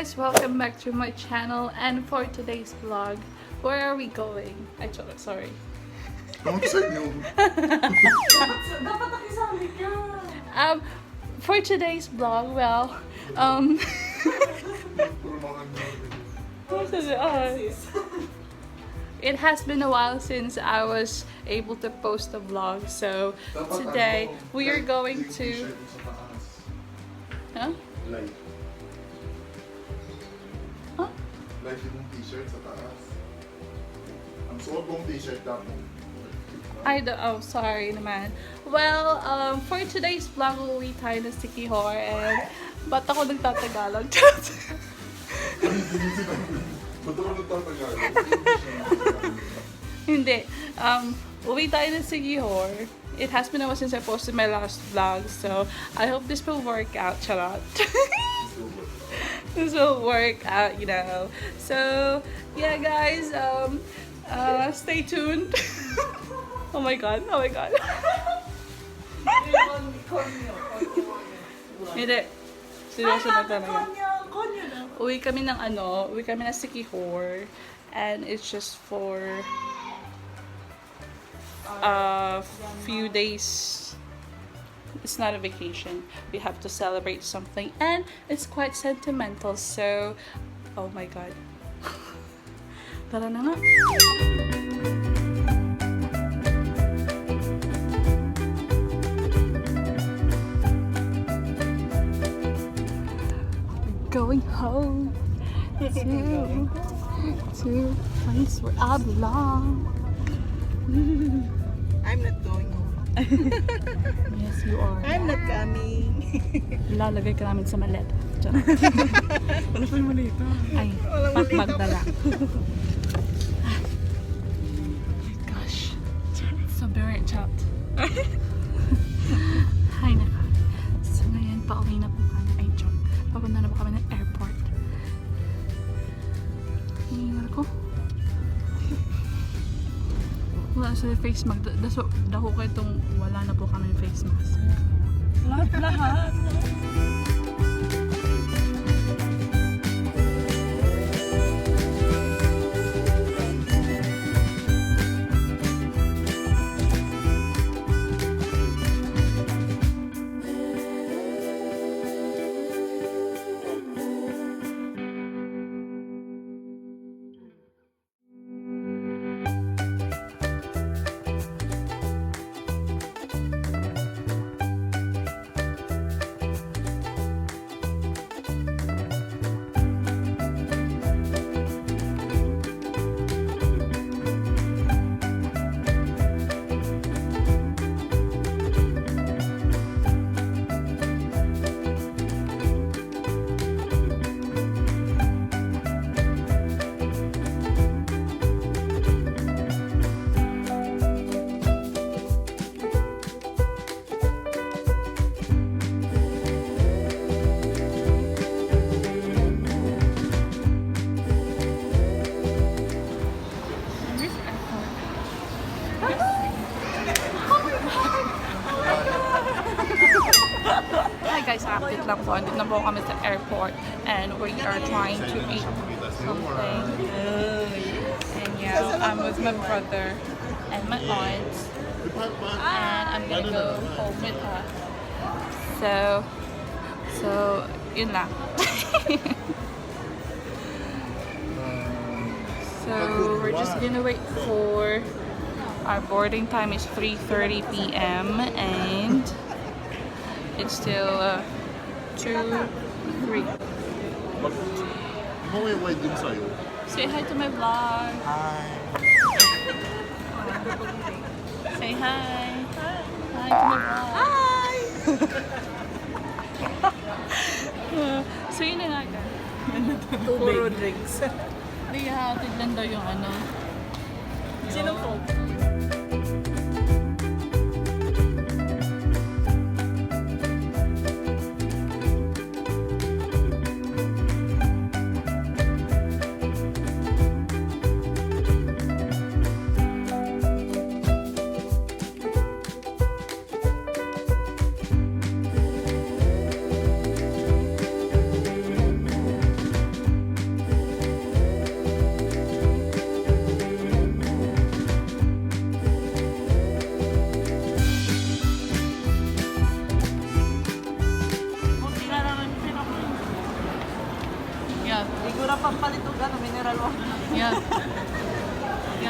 guys, welcome back to my channel, and for today's vlog, where are we going? Sorry. Don't say no. Dapat nakisali ka. For today's vlog, well, it has been a while since I was able to post a vlog, so today we are going to... Huh? Light. Huh? Light yung t-shirt sa taas. Ang suot mong t-shirt dapat. Oh, sorry naman. Well, for today's vlog, uuwi tayo ng Sikihor, and ba't ako nagtatagalog? Ba't ako nagtatagalog? Hindi. Uwi tayo ng Sikihor. It has been a while since I posted my last vlog, so I hope this will work out, charot. This will work out, you know. So, yeah guys, stay tuned. Oh my god, oh my god. Hindi. Seryoso na talaga. Uwi kami ng Sikihor, and it's just for a few days. It's not a vacation. We have to celebrate something, and it's quite sentimental, so oh my god. Tara na nga. Going home to place where I belong. I'm not going home. Yes, you are. I'm not coming. Ilalagay ka namin sa maleta. Wala pa yung malita. Ay, Walang Pat malita Magdala. Oh my gosh. So very chat. Hi na ka. So ngayon, pauwi na po kami. Ay, joke. Papunta na po kami ng airport. Hinihingal ko. Wala sa face mask. Dako ko itong wala na po kami face mask. Lahat. Hi guys, update lang po. Andito na po kami sa airport, and we are trying to eat something. And yeah, I'm with my brother and my aunt, and I'm gonna go home with her. So yun lang. So we're just gonna wait for our boarding time is 3:30 p.m. and it's still 2:03. Maway-way din sa'yo. Say hi to my vlog. Hi. Say hi. Hi to my vlog. Hi! So yun na nga ka. Puro drinks. Hindi, hatid lang daw yung ano. Sino po?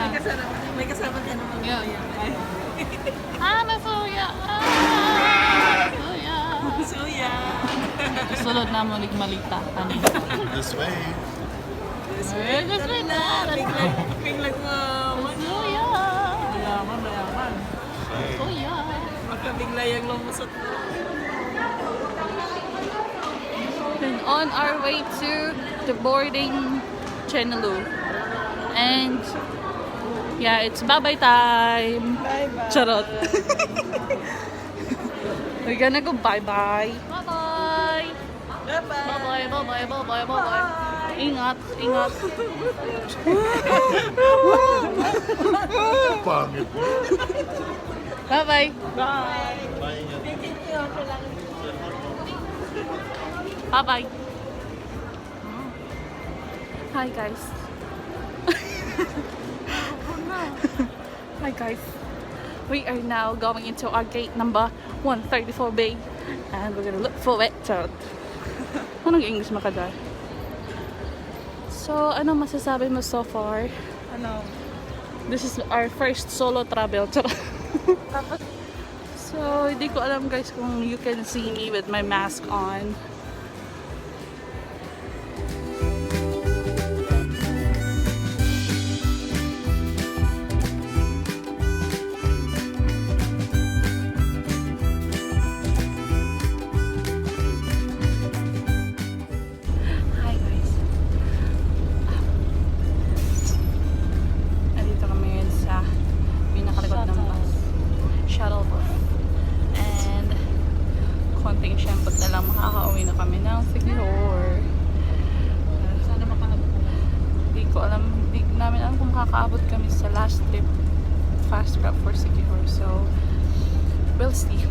Yeah. May kasama din naman. Yeah. Masuya! Masuya! Suya! Sulod na mo malita. This way. Biglang Masuya! mayaman. Masuya! Magkabigla yung lumusot. And on our way to the boarding Chenelu. And yeah, it's bye-bye time. Bye-bye. Charot. We're gonna go bye-bye. Bye-bye. Bye-bye. Bye-bye, bye-bye, bye-bye, bye-bye. Ingat, ingat. Pangit. Bye-bye. Bye. Bye-bye. Hi guys. Hi guys. We are now going into our gate number 134B and we're gonna look for it. Charot. Anong English makadar? So, ano masasabi mo so far? Ano? This is our first solo travel. Charot. So, hindi ko alam guys kung you can see me with my mask on. Hi guys. Nandito kami ngayon sa pinakalikod ng bus. Shuttle bus. And konting syempot na lang makakauwi na kami ng Sigihor. Sana makaabot na. Hindi ko alam, hindi namin alam kung makakaabot kami sa last trip fast grab for Sigihor. So, we'll see.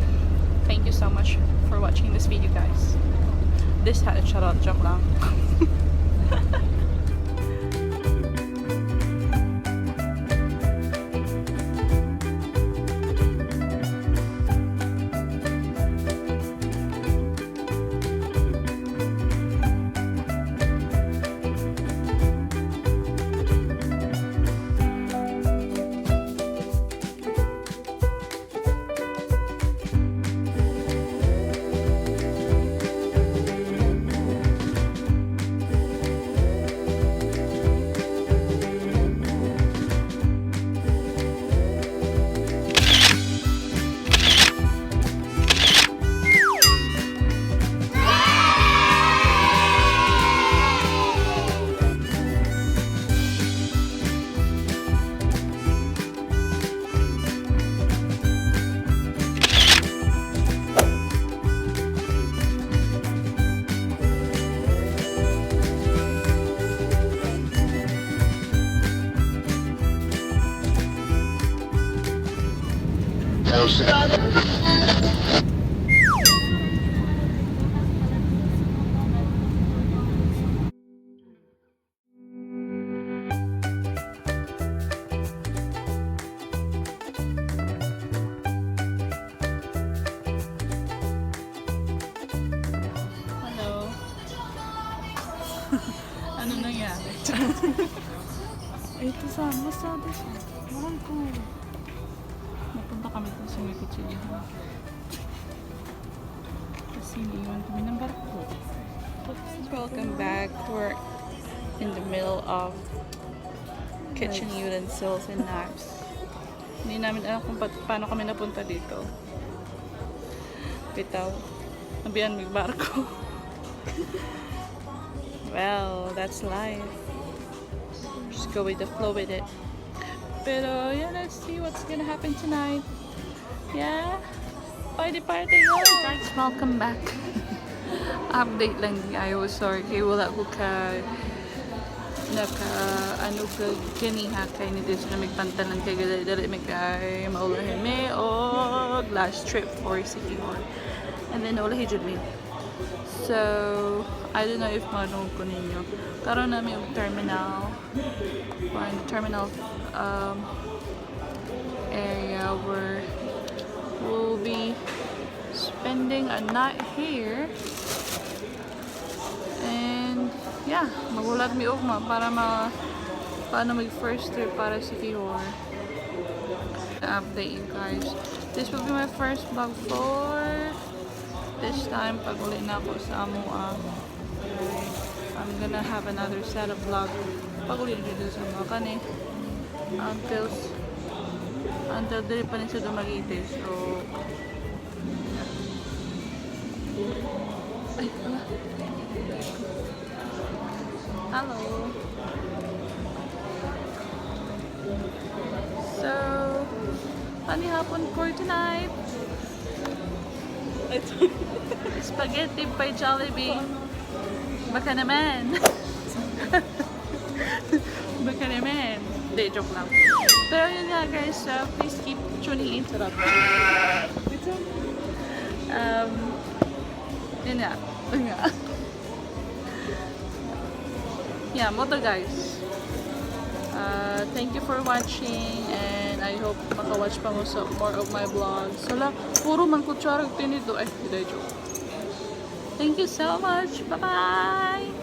Thank you so much for watching this video guys. This had a charot joke lang. Hello. Ano nangyari? Ito sa masada siya. Mahal ko. Napunta kami dun sa may kutsilihan. Kasi iniwan kami ng barko. Welcome back. We're in the middle of kitchen utensils and knives. Hindi namin alam kung paano kami napunta dito. Bitaw. Nabiyan may barko. Well, that's life. Just go with the flow with it. Pero yeah, let's see what's gonna happen tonight. Yeah? Party guys! Welcome back. Update lang ni Ayo. Sorry, kay wala ko ka ano ka ganiha kay ni Diyos na magpantalan kay dali may kay maulahin me o last trip for Sigihor. And then naulahin jud me. So, I don't know if manong ko ninyo. Karon namin yung terminal. Or in the terminal area where we'll be spending a night here. And yeah, magulat mi ugma para paano mag first trip para sa Kihor. Update you guys. This will be my first vlog for this time. Pag uli na ako sa Amua, I'm gonna have another set of vlog. Pag uli dito sa mga kani. Until dili pa rin siya dumagiti. So, ay, wala. Hello. So, ano hapon for tonight? Spaghetti by Jollibee. Baka naman. Baka naman. Hindi, joke lang. Pero yun nga guys, please keep tuning in. Sarap. Yun nga. Yun nga. Yeah, mo to guys. Thank you for watching and I hope maka-watch pa mo sa more of my vlogs. Wala, puro man kutsarag tinito. Ay, hindi, joke. Thank you so much. Bye-bye!